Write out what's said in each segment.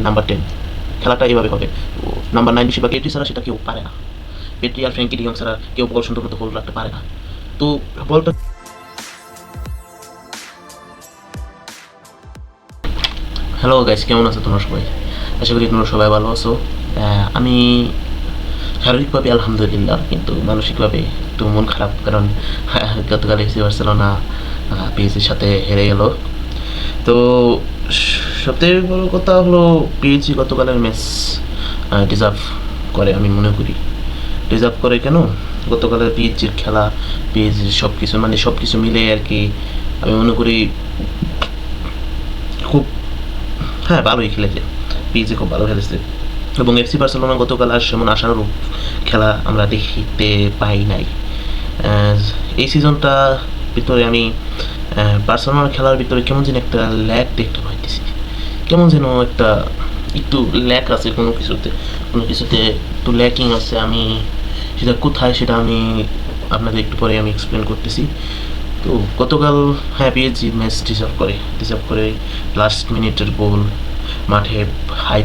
Number 10 খেলাটা এইভাবে হবে। নাম্বার 9 বেশিরভাগ এটি ছাড়া সেটা কেউ পারে না। পেট্রি আর ফ্র্যাঙ্কি ডিয়ং ছাড়া কেউ বল সুন্দর মতো হোল্ড রাখতে পারে না। তো বলটা হ্যালো গাইস, কেমন আছো তোমরা সবাই? আশা করি তোমরা সবাই ভালো আছো। আমি শারীরিকভাবে আলহামদুলিল্লাহ, কিন্তু মানসিকভাবে একটু মন খারাপ, কারণ গতকাল এফসি বার্সেলোনা পিএসজির সাথে হেরে গেল। তো সবথেকে বড় কথা হলো পিএসজি গতকালের ম্যাচ ডিজার্ভ করে, আমি মনে করি। ডিজার্ভ করে কেন? গতকালের পিএসজির খেলা, পিএসজির সব কিছু, মানে সব কিছু মিলে আর কি, আমি মনে করি খুব, হ্যাঁ, ভালোই খেলেছে। পিএসজি খুব ভালো খেলেছে, এবং এফসি বার্সেলোনা গতকাল আর সেমন আশানুরূপ খেলা আমরা দেখতে পাই নাই। এই সিজনটা ভিতরে আমি বার্সেলোনার খেলার ভিতরে কেমন যেন একটা ল্যাক দেখতে পাইতেছি, কেমন যেন একটা একটু ল্যাক আছে কোনো কিছুতে, কোনো কিছুতে একটু ল্যাকিং আছে। আমি সেটা কোথায়, সেটা আমি আপনাদের একটু পরে আমি এক্সপ্লেন করতেছি। তো গতকাল, হ্যাঁ, পিএসজি ম্যাচ ডিজার্ভ করে লাস্ট মিনিটের গোল, মাঠে হাই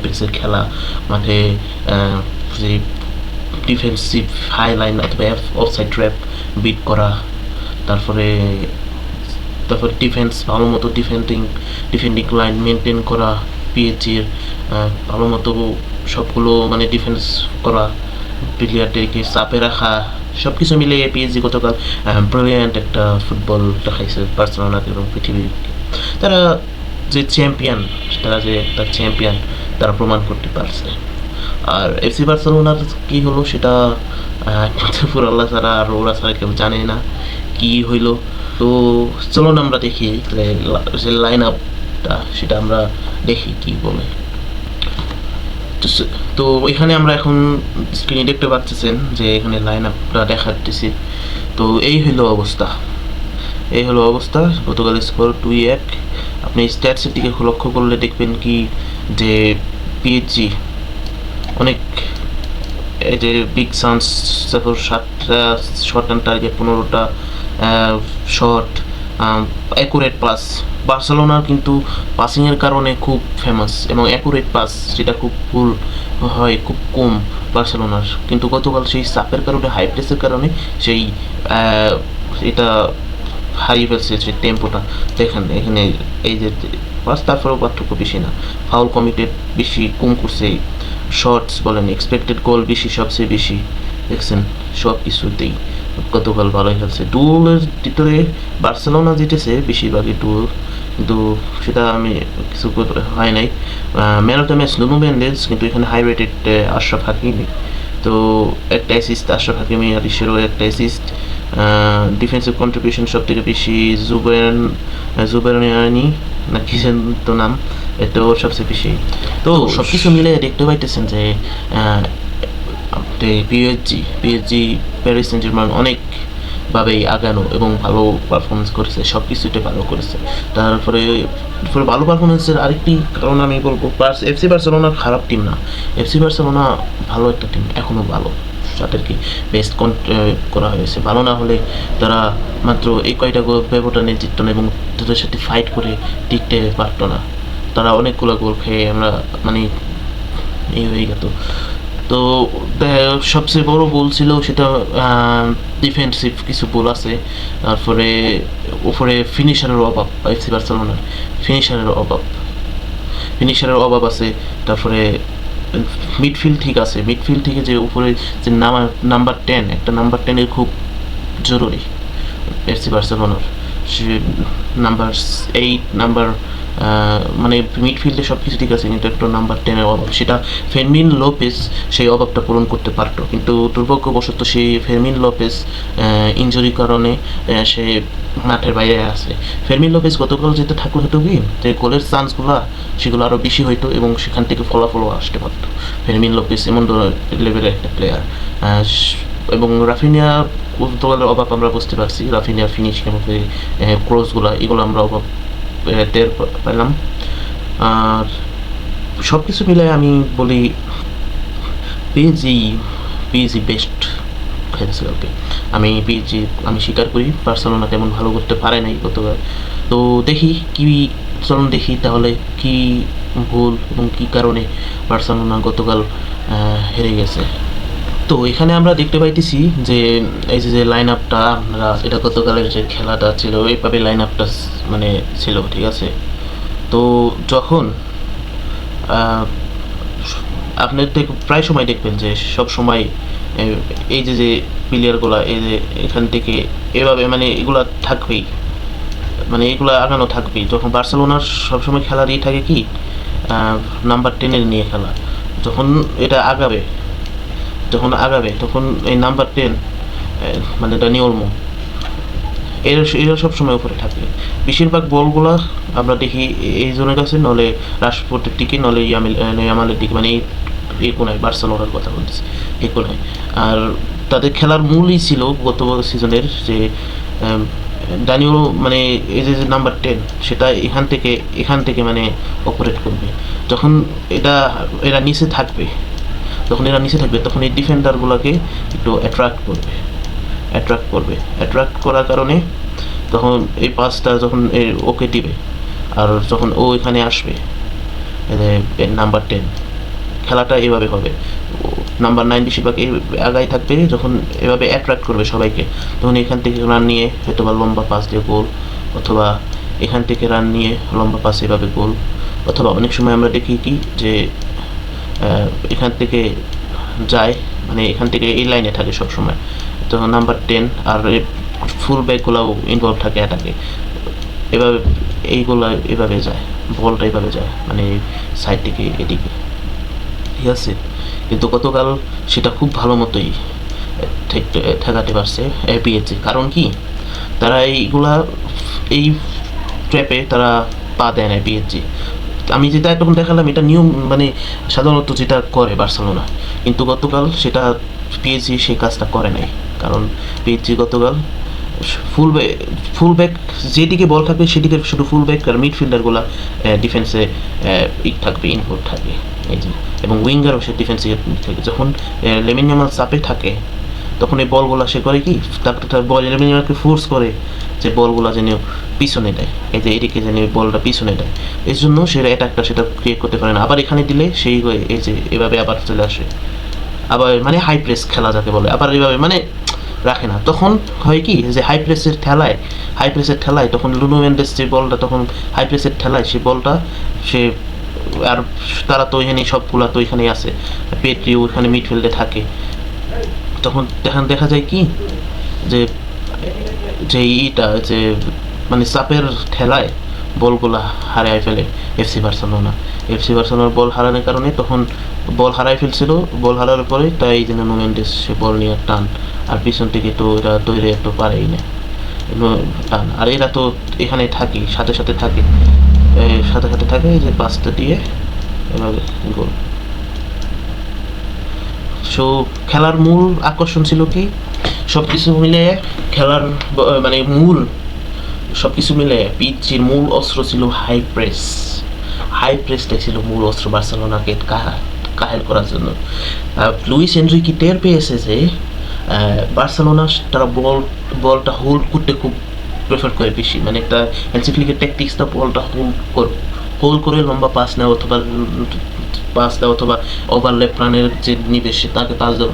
প্রেসের খেলা, মাঠে যে ডিফেন্সিভ হাই লাইন অথবা অফসাইড ট্র্যাপ বিট করা, তারপরে তারপর ডিফেন্স ভালো মতো ডিফেন্ডিং লাইন মেনটেন করা, পিএইচজির ভালো মতো সবগুলো মানে ডিফেন্স করা, প্লেয়ারদেরকে চাপে রাখা, সব কিছু মিলে পিএসজি গতকাল ব্রিলিয়ান্ট একটা ফুটবল দেখাইছে বার্সেলোনাকে এবং পৃথিবীকে। তারা যে চ্যাম্পিয়ন, তারা প্রমাণ করতে পারছে। আর এফসি বার্সেলোনার কী হলো সেটা একমাত্র পুরো আল্লাহ ছাড়া আর ওরা ছাড়া কেউ জানে না কী হইলো। তো চলুন আমরা দেখি যে লাইন আপটা, সেটা আমরা দেখি কি বলে। তো এখানে আমরা এখন স্ক্রিনে দেখতে পাচ্ছেন যে এখানে লাইন আপটা দেখাচ্ছি। তো এই হলো অবস্থা। গতকাল স্কোর 2-1। আপনি স্ট্যাটসের দিকে লক্ষ্য করলে দেখবেন কি যে পিএইচজি অনেক, এই যে বিগ চান্স, তারপর 7টা শর্ট অ্যান্ড টার্গেট, 15টা শট, অ্যাকুরেট পাস। বার্সেলোনার কিন্তু পাসিংয়ের কারণে খুব ফেমাস, এবং অ্যাকুরেট পাস যেটা খুব ভুল হয় খুব কম বার্সেলোনার, কিন্তু গতকাল সেই চাপের কারণে, হাই প্রেসের কারণে সেই এটা হারিয়ে ফেলছে, সেই টেম্পোটা দেখেন এখানে। এই যে পাস, তারপরেও পার্থক্য বেশি না, ফাউল কমিটেড বেশি কম করছে, শর্টস বলেন, এক্সপেক্টেড গোল বেশি, সবচেয়ে বেশি দেখছেন, সব কিছুতেই গতকাল ভালোই খেলছে। ডুয়েলের ভিতরে বার্সেলোনা জিতেছে বেশিরভাগই ডুয়েল, কিন্তু সেটা আমি কিছু হয় নাই। Man of the match Nuno Mendes, কিন্তু এখানে হাই রেটেড আশরাফ হাকিমি। তো একটা অ্যাসিস্ট আশরাফ হাকিমি, আর ইসেরও একটা অ্যাসিস্ট। ডিফেন্সিভ কন্ট্রিবিউশন সব থেকে বেশি জুবেরানি না কি যেন তো নাম, এটা ওর সবচেয়ে বেশি। তো সব কিছু মিলে দেখতে পাইতেছেন যে পিএসজি প্যারিস সেন্ট জার্মান অনেকভাবেই আগানো এবং ভালো পারফরমেন্স করেছে, সব কিছুতে ভালো করেছে। তারপরে ভালো পারফরমেন্সের আরেকটি কারণ আমি বলবো, এফসি বার্সেলোনা খারাপ টিম না, এফসি বার্সেলোনা ভালো একটা টিম, এখনও ভালো, তাদেরকে বেস্ট করা হয়েছে। ভালো না হলে তারা মাত্র এই কয়টা ব্যবধানে জিতত না, এবং তাদের সাথে ফাইট করে টিকতে পারতো না। তারা অনেকগুলো গোল খেয়ে আমরা মানে এই হয়ে গেত। তো সবচেয়ে বড় গোল ছিল সেটা ডিফেন্সিভ কিছু গোল আছে, তারপরে উপরে ফিনিশারের অভাব, এফসি বার্সেলোনার ফিনিশারের অভাব আছে। তারপরে মিডফিল্ড ঠিক আছে, মিডফিল্ড থেকে যে উপরে যে নাম্বার 10, একটা নাম্বার 10-এর খুব জরুরি এফসি বার্সেলোনার। সে নাম্বার 8, মানে মিডফিল্ডে সব কিছু ঠিক আছে, কিন্তু একটা নাম্বার 10-এর অভাব, সেটা ফেরমিন লোপেস সেই অভাবটা পূরণ করতে পারতো, কিন্তু দুর্ভাগ্যবশত সেই ফেরমিন লোপেস ইনজুরির কারণে সে মাঠের বাইরে আছে। ফেরমিন লোপেস গতকাল যেতে থাকলে হতো কি, যে গোলের চান্সগুলো সেগুলো আরও বেশি হইতো, এবং সেখান থেকে ফলাফলও আসতে পারতো। ফেরমিন লোপেস এমন লেভেলের একটা প্লেয়ার। এবং রাফিনিয়া গতকালের অভাব আমরা বুঝতে পারছি, রাফিনিয়া ফিনিশিং, ক্রসগুলো, এগুলো আমরা অভাব টের পেলাম। আর সব কিছু মিলে আমি বলি পিএসজি বেস্ট খেলেছে কালকে। আমি স্বীকার করি বার্সেলোনা তেমন ভালো করতে পারে নাই গতকাল। তো দেখি চলুন দেখি তাহলে কি ভুল এবং কী কারণে বার্সেলোনা গতকাল হেরে গেছে। তো এখানে আমরা দেখতে পাইতেছি যে এই যে লাইন আপটা আমরা এটা গতকালের যে খেলাটা ছিল এইভাবে লাইন আপটা মানে ছিল, ঠিক আছে। তো যখন আপনি প্রায় সময় দেখবেন যে সব সময় এই যে প্লেয়ারগুলা এই যে এখান থেকে এভাবে মানে এগুলা থাকবেই, মানে এগুলো আগানো থাকবেই। যখন বার্সেলোনার সবসময় খেলারই থাকে কি নাম্বার 10 নিয়ে খেলা, যখন এটা আগাবে তখন এই নাম্বার 10 মানে ডানি ওলমো এরা সবসময় উপরে থাকে। বেশিরভাগ বলগুলো আমরা দেখি এই জনের কাছে, নলে রাশফোর্ডের দিকে, নলে ইয়ামালের দিকে, মানে এই কোনায় বার্সেলোনার কথা বলতেছি, এই কোনায়। আর তাদের খেলার মূলই ছিল গত সিজনের যে দানিও মানে এই যে নাম্বার 10 সেটা এখান থেকে মানে অপারেট করবে। যখন এরা নিচে থাকবে তখন এই ডিফেন্ডারগুলোকে একটু অ্যাট্রাক্ট করার কারণে তখন এই পাসটা যখন ওকে দিবে আর যখন ও এখানে আসবে নাম্বার 10 খেলাটা এভাবে হবে। নাম্বার 9 বেশিরভাগ আগায় থাকবে, যখন এভাবে অ্যাট্রাক্ট করবে সবাইকে তখন এখান থেকে রান নিয়ে হয়তো বা লম্বা পাস দিয়ে গোল, অথবা এখান থেকে রান নিয়ে লম্বা পাস এভাবে গোল, অথবা অনেক সময় আমরা দেখি কি যে এখান থেকে যায় মানে এখান থেকে এই লাইনে থাকে সব সময়, তখন নাম্বার 10 আর ফুল ব্যাকগুলোও ইনভলভ থাকে অ্যাটাকে। এভাবে এভাবে যায়, বলটা এভাবে যায় মানে সাইড থেকে এদিকে, ঠিক আছে। কিন্তু গতকাল সেটা খুব ভালো মতোই ঠেকাতে পারছে পিএসজি। কারণ কি, তারা এই ট্র্যাপে তারা পা দেয় না পিএসজি। আমি যেটা এখন দেখালাম এটা নিয়ম, মানে সাধারণত যেটা করে বার্সেলোনা, কিন্তু গতকাল সেটা পিএসজি সেই কাজটা করে নাই। কারণ পিএসজি গতকাল ফুল ব্যাক যেদিকে বল থাকবে সেদিকে শুধু ফুল ব্যাক আর মিডফিল্ডারগুলো ডিফেন্সে থাকবে, ইনভলভ থাকবে এই যে, এবং উইঙ্গারও সে ডিফেন্সে থাকে। যখন লেমিন ইয়ামাল চাপে থাকে তখন এই বলগুলো সে করে কি লেমিন ইয়ামালকে ফোর্স করে যে বলগুলো যেন পিছনে দেয়, এই যে এদিকে যেন বলটা পিছনে দেয়, এই জন্য সেটা অ্যাটাকটা সেটা ক্রিয়েট করতে পারে না। আবার এখানে দিলে সেই এই যে এভাবে আবার চলে আসে, আবার মানে হাই প্রেস খেলা যাকে বলে, আবার এইভাবে মানে রাখে না। তখন হয় কি যে হাই প্রেসের ঠেলায় তখন লুনো মেন্ডেস যে বলটা তখন হাই প্রেসের ঠেলায় সেই বলটা সে আর তারা তো এখানে সবগুলা তো এখানেই আছে, পেট্রিও এখানে মিডফিল্ডে থাকে, তখন দেখা যায় কি যে যে মানে চাপের ঠেলায় বলগুলা হারায় ফেলে এফসি বার্সেলোনার বল হারানোর কারণে তখন বল হারায় ফেলছিল। বল হারার পরে তাই এই জন্য নোমেন্ডেস সে বল নিয়ে টান, আর পিছন থেকে তো এরা তৈরি একটু পারেই না টান, আর এরা তো এখানে থাকে সাথে থাকে এই যে পাঁচটা দিয়ে এভাবে গোল। সো খেলার মূল আকর্ষণ ছিল কি, সবকিছু মিলে খেলার মানে সবকিছু মিলে পিচির মূল অস্ত্র ছিল হাই প্রেসটাই ছিল মূল অস্ত্র বার্সেলোনাকে কাহেল করার জন্য। লুইস এনরিকে টের পেয়েছে যে বার্সেলোনা তারা বলটা হোল্ড করতে খুব প্রেফার করে বেশি, মানে একটা হ্যান্সি ফ্লিকের ট্যাকটিক্সটা বলটা হোল্ড করে লম্বা পাস নেওয়া অথবা ওভারল্যাপ রানের যে নিবে সে তাকে পাস দেওয়া,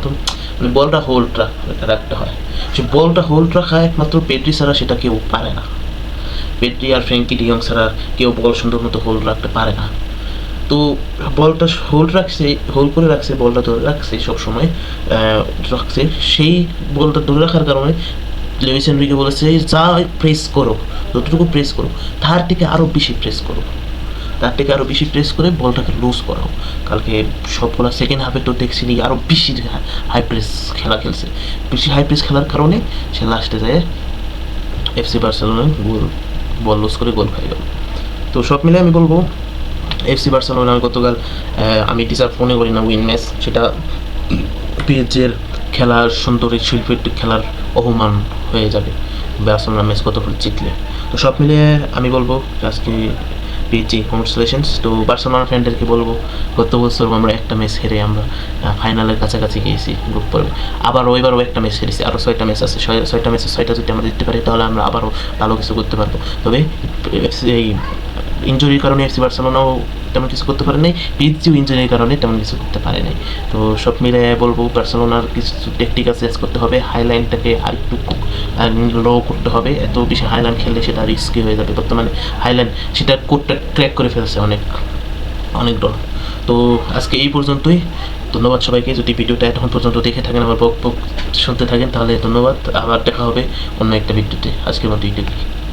মানে বলটা হোল্ড রাখতে হয়। সে বলটা হোল্ড রাখা একমাত্র পেড্রি ছাড়া সেটা কেউ পারে না। পেড্রি আর ফ্র্যাঙ্কি ডিয়ং ছাড়া কেউ বল সুন্দর মতো হোল্ড রাখতে পারে না। তো বলটা হোল্ড করে রাখছে, বলটা ধরে রাখছে সবসময় সেই বলটা ধরে রাখার কারণে লুইস এনরিকে বলেছে যা প্রেস করো, যতটুকু প্রেস করো তার থেকে আরও বেশি প্রেস করে বলটাকে লুজ করাও। কালকে সবগুলো সেকেন্ড হাফে তো দেখছিলি আরও বেশি হাই প্রেস খেলছে, বেশি হাই প্রেস খেলার কারণে সে লাস্টে যায় এফসি বার্সেলোনা বল লুজ করে গোল খাই গেল। তো সব মিলে আমি বলবো এফসি বার্সেলোনা গতকাল আমি ডিজার্ভ মনে করি না উইন ম্যাচ, সেটা পিএসজির খেলার সুন্দরী শিল্পীর খেলার অপমান হয়ে যাবে বার্সেলোনা ম্যাচ গতকাল জিতলে। তো সব মিলিয়ে আমি বলবো আজকে পিএসজি কংগ্রেচুলেশনস। তো বার্সেলোনা ফ্যানদেরকে বলবো গত বছর আমরা একটা ম্যাচ হেরে আমরা ফাইনালের কাছাকাছি গিয়েছি গ্রুপ পর্বে, আবার ওইবারও একটা ম্যাচ হেরেছি, আরও 6টা ম্যাচ আছে, 6টা ম্যাচে 6টা যদি আমরা জিততে পারি তাহলে আমরা আবারও ভালো কিছু করতে পারবো। তবে এই ইনজুরির কারণে এফসি বার্সেলোনাও তেমন কিছু করতে পারে নাই, পিএসজিও ইনজুরির কারণে তেমন কিছু করতে পারে নাই। তো সব মিলে বলবো বার্সেলোনার কিছু টেকটিক্যাল চেঞ্জ করতে হবে, হাইলাইনটাকে আরেকটু লো করতে হবে। এত বেশি হাইলাইন খেললে সেটা রিস্কি হয়ে যাবে। বর্তমানে হাইলাইন সেটা কোডটা ক্র্যাক করে ফেলছে অনেক অনেক দল। তো আজকে এই পর্যন্তই। ধন্যবাদ সবাইকে। যদি ভিডিওটা এখন পর্যন্ত দেখে থাকেন, আমার বক বক শুনতে থাকেন, তাহলে ধন্যবাদ। আবার দেখা হবে অন্য একটা ভিডিওতে। আজকের মতো এইটুকুই।